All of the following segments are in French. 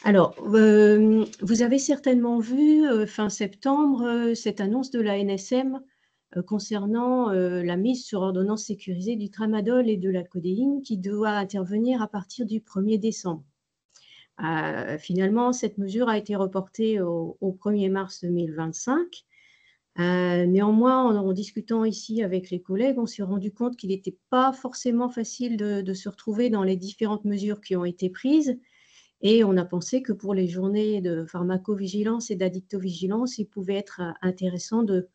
Alors, vous avez certainement vu, fin septembre, cette annonce de l'ANSM, concernant, la mise sur ordonnance sécurisée du tramadol et de la codéine qui doit intervenir à partir du 1er décembre. Finalement, cette mesure a été reportée au 1er mars 2025. Néanmoins, en discutant ici avec les collègues, on s'est rendu compte qu'il n'était pas forcément facile de se retrouver dans les différentes mesures qui ont été prises. Et on a pensé que pour les journées de pharmacovigilance et d'addictovigilance, il pouvait être intéressant de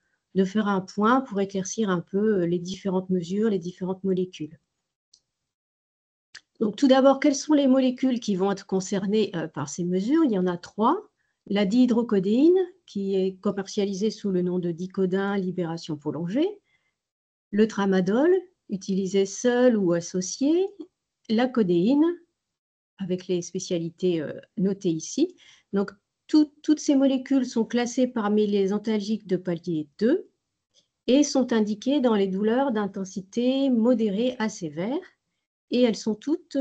faire un point pour éclaircir un peu les différentes mesures, les différentes molécules. Donc tout d'abord, quelles sont les molécules qui vont être concernées par ces mesures? Il y en a 3. La dihydrocodéine, qui est commercialisée sous le nom de Dicodin Libération prolongée. Le tramadol, utilisé seul ou associé. La codéine, avec les spécialités notées ici. Donc, toutes ces molécules sont classées parmi les antalgiques de palier 2 et sont indiquées dans les douleurs d'intensité modérée à sévère. Et elles sont toutes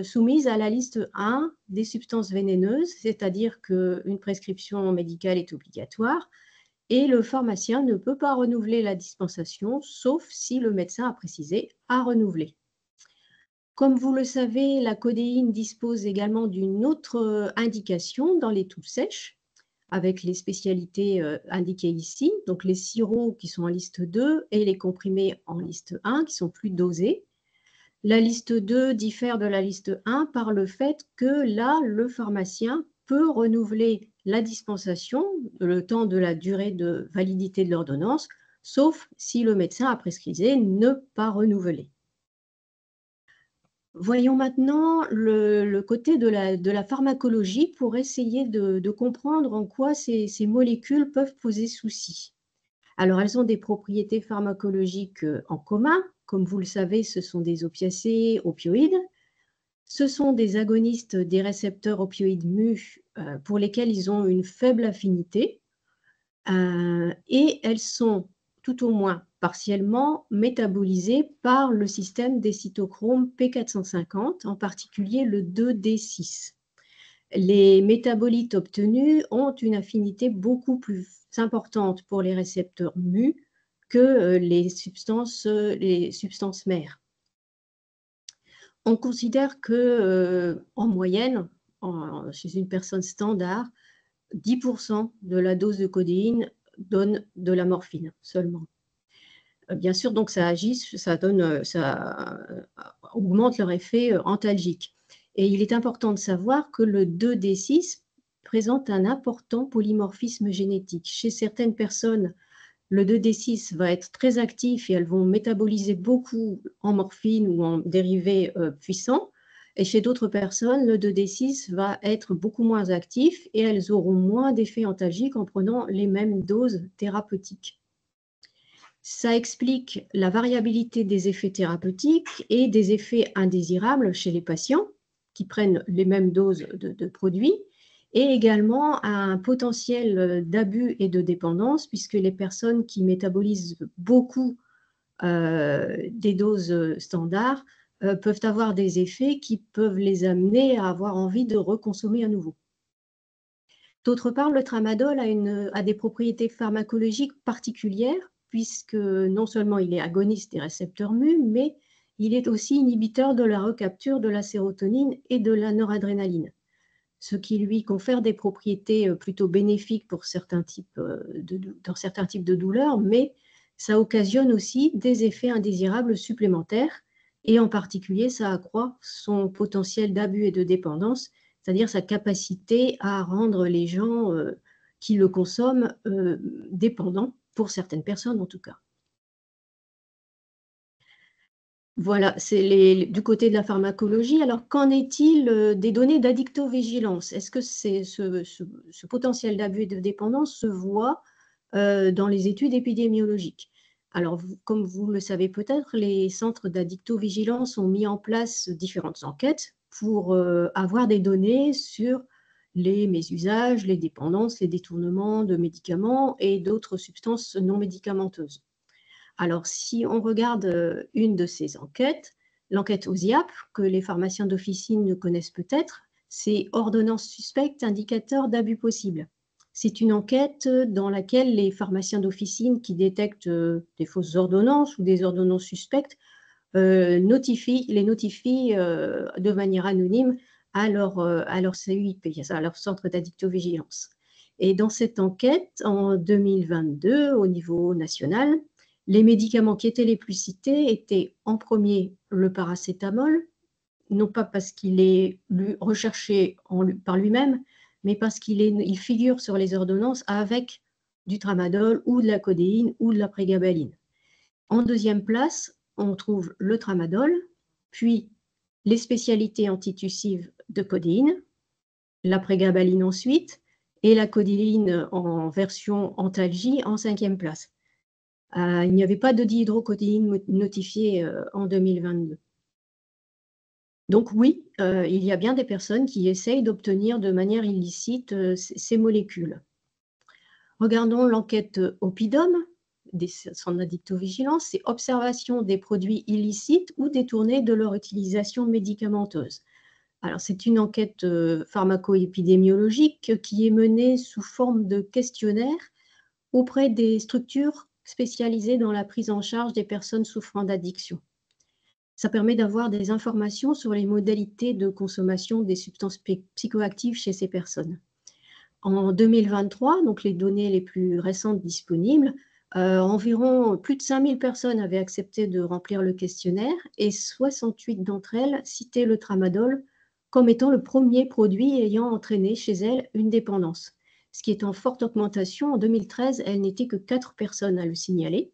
soumises à la liste 1 des substances vénéneuses, c'est-à-dire qu'une prescription médicale est obligatoire et le pharmacien ne peut pas renouveler la dispensation, sauf si le médecin a précisé à renouveler. Comme vous le savez, la codéine dispose également d'une autre indication dans les toux sèches, avec les spécialités indiquées ici, donc les sirops qui sont en liste 2 et les comprimés en liste 1 qui sont plus dosés. La liste 2 diffère de la liste 1 par le fait que là, le pharmacien peut renouveler la dispensation le temps de la durée de validité de l'ordonnance, sauf si le médecin a prescrit ne pas renouveler. Voyons maintenant le côté de la pharmacologie pour essayer de comprendre en quoi ces molécules peuvent poser souci. Alors, elles ont des propriétés pharmacologiques en commun. Comme vous le savez, ce sont des opiacés opioïdes. Ce sont des agonistes des récepteurs opioïdes mu pour lesquels ils ont une faible affinité. Et elles sont tout au moins partiellement métabolisées par le système des cytochromes P450, en particulier le 2D6. Les métabolites obtenus ont une affinité beaucoup plus importante pour les récepteurs mu que les substances mères. On considère que, en moyenne, chez une personne standard, 10% de la dose de codéine donne de la morphine seulement. Bien sûr, donc ça augmente leur effet antalgique. Et il est important de savoir que le 2D6 présente un important polymorphisme génétique. Chez certaines personnes, le 2D6 va être très actif et elles vont métaboliser beaucoup en morphine ou en dérivés puissants. Et chez d'autres personnes, le 2D6 va être beaucoup moins actif et elles auront moins d'effets antalgiques en prenant les mêmes doses thérapeutiques. Ça explique la variabilité des effets thérapeutiques et des effets indésirables chez les patients qui prennent les mêmes doses de produits et également un potentiel d'abus et de dépendance puisque les personnes qui métabolisent beaucoup des doses standards peuvent avoir des effets qui peuvent les amener à avoir envie de reconsommer à nouveau. D'autre part, le tramadol a des propriétés pharmacologiques particulières puisque non seulement il est agoniste des récepteurs mu, mais il est aussi inhibiteur de la recapture de la sérotonine et de la noradrénaline, ce qui lui confère des propriétés plutôt bénéfiques pour dans certains types de douleurs, mais ça occasionne aussi des effets indésirables supplémentaires, et en particulier, ça accroît son potentiel d'abus et de dépendance, c'est-à-dire sa capacité à rendre les gens qui le consomment dépendants, pour certaines personnes en tout cas. Voilà, c'est du côté de la pharmacologie. Alors, qu'en est-il des données d'addictovigilance? Est-ce que ce potentiel d'abus et de dépendance se voit dans les études épidémiologiques? Alors, comme vous le savez peut-être, les centres d'addictovigilance ont mis en place différentes enquêtes pour avoir des données sur les mésusages, les dépendances, les détournements de médicaments et d'autres substances non médicamenteuses. Alors, si on regarde une de ces enquêtes, l'enquête OSIAP, que les pharmaciens d'officine connaissent peut-être, c'est ordonnance suspecte, indicateur d'abus possible. C'est une enquête dans laquelle les pharmaciens d'officine qui détectent des fausses ordonnances ou des ordonnances suspectes les notifient de manière anonyme à leur CUIP, à leur centre d'addictovigilance. Et dans cette enquête, en 2022, au niveau national, les médicaments qui étaient les plus cités étaient en premier le paracétamol, non pas parce qu'il est recherché par lui-même, mais parce qu'il figure sur les ordonnances avec du tramadol ou de la codéine ou de la prégabaline. En deuxième place, on trouve le tramadol, puis les spécialités antitussives de codéine, la prégabaline ensuite, et la codéine en version antalgie en cinquième place. Il n'y avait pas de dihydrocodéine notifiée en 2022. Donc oui, il y a bien des personnes qui essayent d'obtenir de manière illicite ces molécules. Regardons l'enquête Oppidum, des centres d'addictovigilance, c'est observation des produits illicites ou détournés de leur utilisation médicamenteuse. Alors, c'est une enquête pharmaco-épidémiologique qui est menée sous forme de questionnaire auprès des structures spécialisées dans la prise en charge des personnes souffrant d'addiction. Ça permet d'avoir des informations sur les modalités de consommation des substances psychoactives chez ces personnes. En 2023, donc les données les plus récentes disponibles, environ plus de 5000 personnes avaient accepté de remplir le questionnaire et 68 d'entre elles citaient le tramadol comme étant le premier produit ayant entraîné chez elles une dépendance. Ce qui est en forte augmentation. En 2013, elles n'étaient que 4 personnes à le signaler.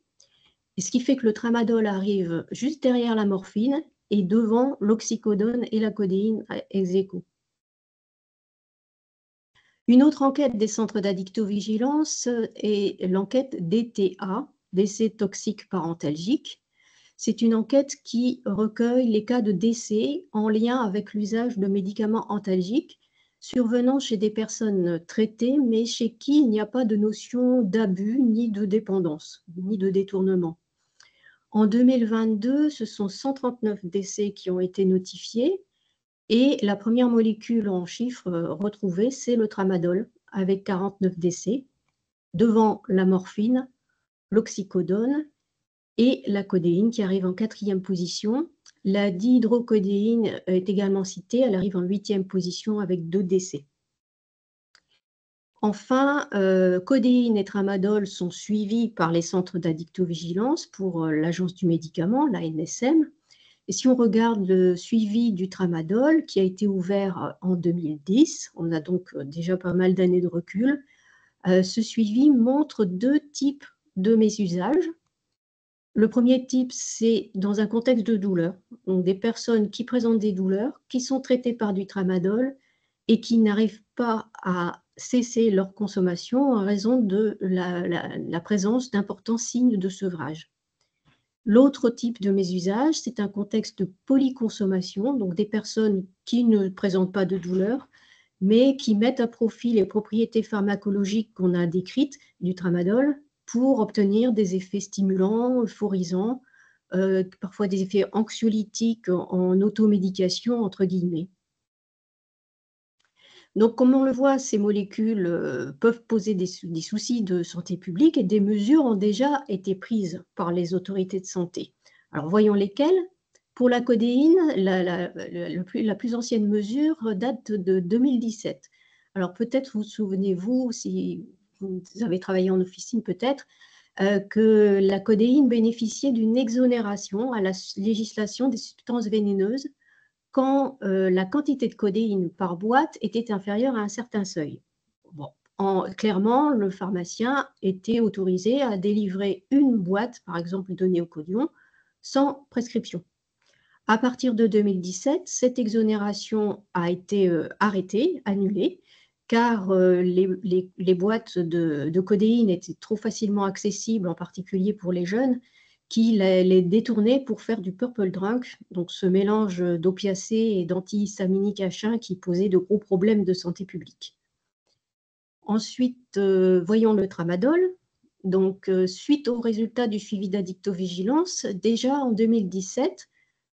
Et ce qui fait que le tramadol arrive juste derrière la morphine et devant l'oxycodone et la codéine ex aequo. Une autre enquête des centres d'addictovigilance est l'enquête DTA, décès toxiques parentalgiques. C'est une enquête qui recueille les cas de décès en lien avec l'usage de médicaments antalgiques survenant chez des personnes traitées, mais chez qui il n'y a pas de notion d'abus, ni de dépendance, ni de détournement. En 2022, ce sont 139 décès qui ont été notifiés et la première molécule en chiffres retrouvée, c'est le tramadol avec 49 décès, devant la morphine, l'oxycodone et la codéine qui arrive en 4e position. La dihydrocodéine est également citée, elle arrive en 8e position avec 2 décès. Enfin, codéine et tramadol sont suivis par les centres d'addictovigilance pour l'Agence du médicament, l'ANSM. Et si on regarde le suivi du tramadol qui a été ouvert en 2010, on a donc déjà pas mal d'années de recul, ce suivi montre 2 types de mésusages. Le premier type, c'est dans un contexte de douleur, donc des personnes qui présentent des douleurs, qui sont traitées par du tramadol et qui n'arrivent pas à cesser leur consommation en raison de la présence d'importants signes de sevrage. L'autre type de mésusage, c'est un contexte de polyconsommation, donc des personnes qui ne présentent pas de douleur, mais qui mettent à profit les propriétés pharmacologiques qu'on a décrites du tramadol pour obtenir des effets stimulants, euphorisants, parfois des effets anxiolytiques en automédication, entre guillemets. Donc, comme on le voit, ces molécules peuvent poser des soucis de santé publique et des mesures ont déjà été prises par les autorités de santé. Alors, voyons lesquelles. Pour la codéine, la plus ancienne mesure date de 2017. Alors, peut-être vous souvenez-vous, si vous avez travaillé en officine peut-être, que la codéine bénéficiait d'une exonération à la législation des substances vénéneuses quand la quantité de codéine par boîte était inférieure à un certain seuil. Bon, clairement, le pharmacien était autorisé à délivrer une boîte, par exemple de néocodion, sans prescription. À partir de 2017, cette exonération a été arrêtée, annulée, car les boîtes de codéine étaient trop facilement accessibles, en particulier pour les jeunes, qui les détournaient pour faire du purple drunk, donc ce mélange d'opiacés et d'antihistaminiques H1 qui posait de gros problèmes de santé publique. Ensuite, voyons le tramadol. Donc, suite aux résultats du suivi d'addictovigilance, déjà en 2017,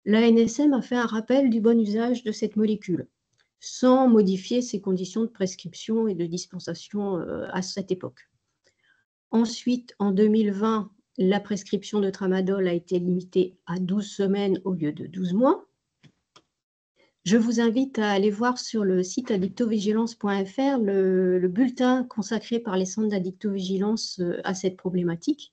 l'ANSM a fait un rappel du bon usage de cette molécule. sans modifier ses conditions de prescription et de dispensation à cette époque. Ensuite, en 2020, la prescription de tramadol a été limitée à 12 semaines au lieu de 12 mois. Je vous invite à aller voir sur le site addictovigilance.fr le bulletin consacré par les centres d'addictovigilance à cette problématique.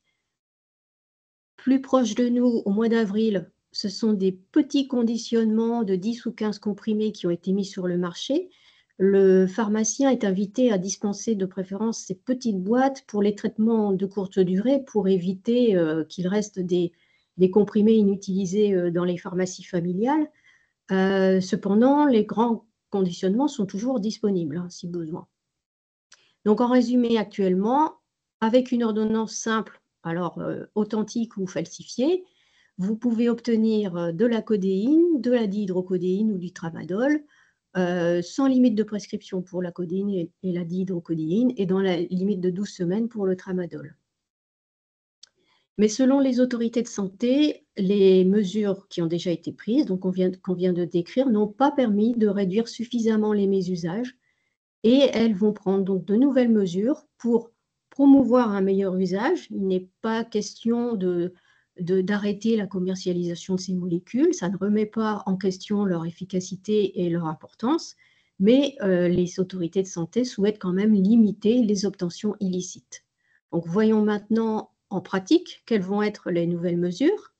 Plus proche de nous, au mois d'avril, ce sont des petits conditionnements de 10 ou 15 comprimés qui ont été mis sur le marché. Le pharmacien est invité à dispenser de préférence ces petites boîtes pour les traitements de courte durée pour éviter qu'il reste des comprimés inutilisés dans les pharmacies familiales. Cependant, les grands conditionnements sont toujours disponibles si besoin. Donc, en résumé, actuellement, avec une ordonnance simple, alors authentique ou falsifiée, vous pouvez obtenir de la codéine, de la dihydrocodéine ou du tramadol, sans limite de prescription pour la codéine et la dihydrocodéine, et dans la limite de 12 semaines pour le tramadol. Mais selon les autorités de santé, les mesures qui ont déjà été prises, donc qu'on vient de décrire, n'ont pas permis de réduire suffisamment les mésusages, et elles vont prendre donc de nouvelles mesures pour promouvoir un meilleur usage. Il n'est pas question d'arrêter la commercialisation de ces molécules, ça ne remet pas en question leur efficacité et leur importance, mais les autorités de santé souhaitent quand même limiter les obtentions illicites. Donc voyons maintenant en pratique quelles vont être les nouvelles mesures.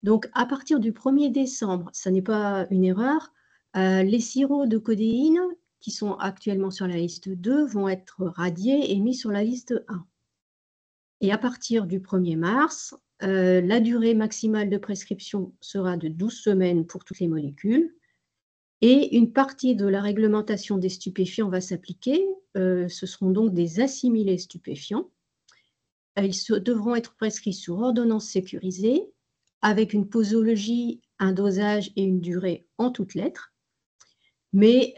Donc à partir du 1er décembre, ça n'est pas une erreur, les sirops de codéine qui sont actuellement sur la liste 2 vont être radiés et mis sur la liste 1. Et à partir du 1er mars, la durée maximale de prescription sera de 12 semaines pour toutes les molécules et une partie de la réglementation des stupéfiants va s'appliquer. Ce seront donc des assimilés stupéfiants. Ils devront être prescrits sur ordonnance sécurisée avec une posologie, un dosage et une durée en toutes lettres. Mais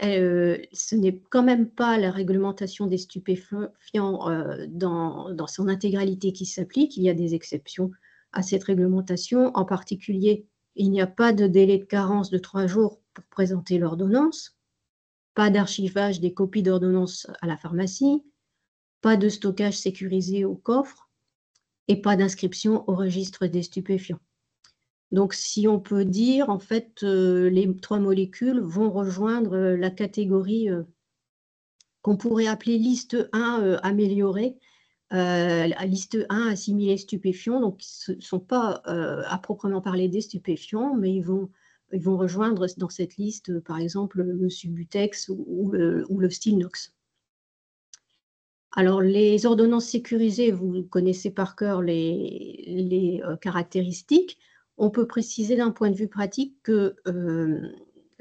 ce n'est quand même pas la réglementation des stupéfiants dans son intégralité qui s'applique. Il y a des exceptions à cette réglementation. En particulier, il n'y a pas de délai de carence de 3 jours pour présenter l'ordonnance, pas d'archivage des copies d'ordonnance à la pharmacie, pas de stockage sécurisé au coffre et pas d'inscription au registre des stupéfiants. Donc, si on peut dire, en fait, les 3 molécules vont rejoindre la catégorie qu'on pourrait appeler liste 1 améliorée, liste 1 assimilés stupéfiants. Donc, ce ne sont pas à proprement parler des stupéfiants, mais ils vont rejoindre dans cette liste, par exemple, le Subutex ou le Stilnox. Alors, les ordonnances sécurisées, vous connaissez par cœur les caractéristiques. On peut préciser d'un point de vue pratique que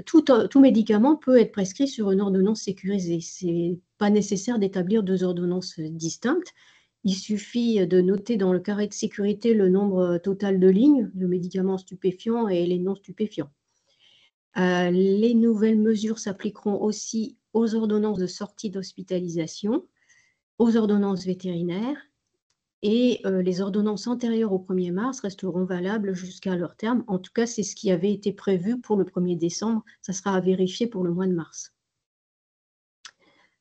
tout médicament peut être prescrit sur une ordonnance sécurisée. Ce n'est pas nécessaire d'établir 2 ordonnances distinctes. Il suffit de noter dans le carré de sécurité le nombre total de lignes de médicaments stupéfiants et les non stupéfiants. Les nouvelles mesures s'appliqueront aussi aux ordonnances de sortie d'hospitalisation, aux ordonnances vétérinaires, et les ordonnances antérieures au 1er mars resteront valables jusqu'à leur terme. En tout cas, c'est ce qui avait été prévu pour le 1er décembre. Ça sera à vérifier pour le mois de mars.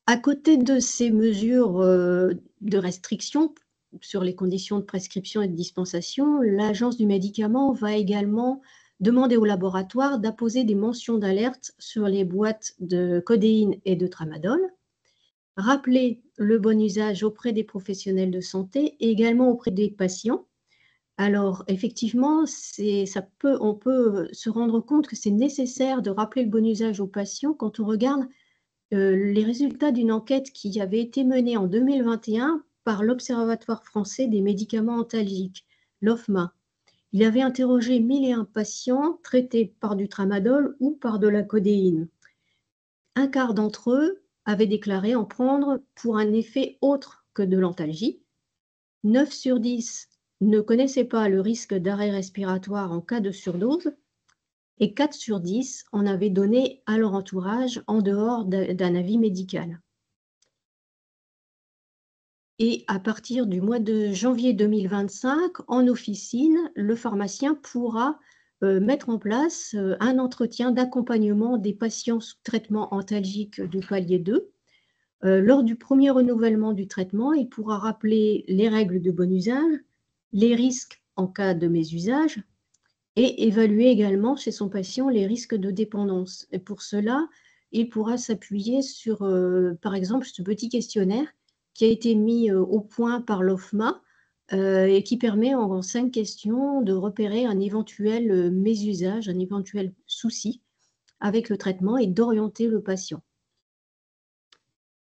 À côté de ces mesures de restriction sur les conditions de prescription et de dispensation, l'Agence du médicament va également demander au laboratoire d'apposer des mentions d'alerte sur les boîtes de codéine et de tramadol, rappeler le bon usage auprès des professionnels de santé et également auprès des patients. Alors, effectivement, on peut se rendre compte que c'est nécessaire de rappeler le bon usage aux patients quand on regarde les résultats d'une enquête qui avait été menée en 2021 par l'Observatoire français des médicaments antalgiques, l'OFMA. Il avait interrogé 1001 patients traités par du tramadol ou par de la codéine. Un quart d'entre eux avaient déclaré en prendre pour un effet autre que de l'antalgie. 9 sur 10 ne connaissaient pas le risque d'arrêt respiratoire en cas de surdose et 4 sur 10 en avaient donné à leur entourage en dehors d'un avis médical. Et à partir du mois de janvier 2025, en officine, le pharmacien pourra mettre en place un entretien d'accompagnement des patients sous traitement antalgique du palier 2. Lors du premier renouvellement du traitement, il pourra rappeler les règles de bon usage, les risques en cas de mésusage et évaluer également chez son patient les risques de dépendance. Et pour cela, il pourra s'appuyer sur, par exemple, ce petit questionnaire qui a été mis au point par l'OFMA et qui permet en 5 questions de repérer un éventuel mésusage, un éventuel souci avec le traitement et d'orienter le patient.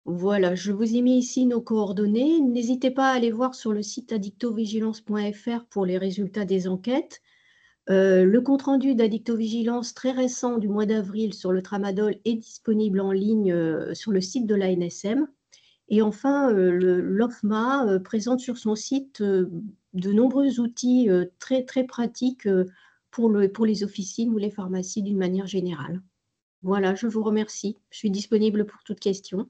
Voilà, je vous ai mis ici nos coordonnées. N'hésitez pas à aller voir sur le site addictovigilance.fr pour les résultats des enquêtes. Le compte-rendu d'Addictovigilance très récent du mois d'avril sur le tramadol est disponible en ligne sur le site de l'ANSM. Et enfin, l'OFMA présente sur son site de nombreux outils très, très pratiques pour les officines ou les pharmacies d'une manière générale. Voilà, je vous remercie. Je suis disponible pour toute question.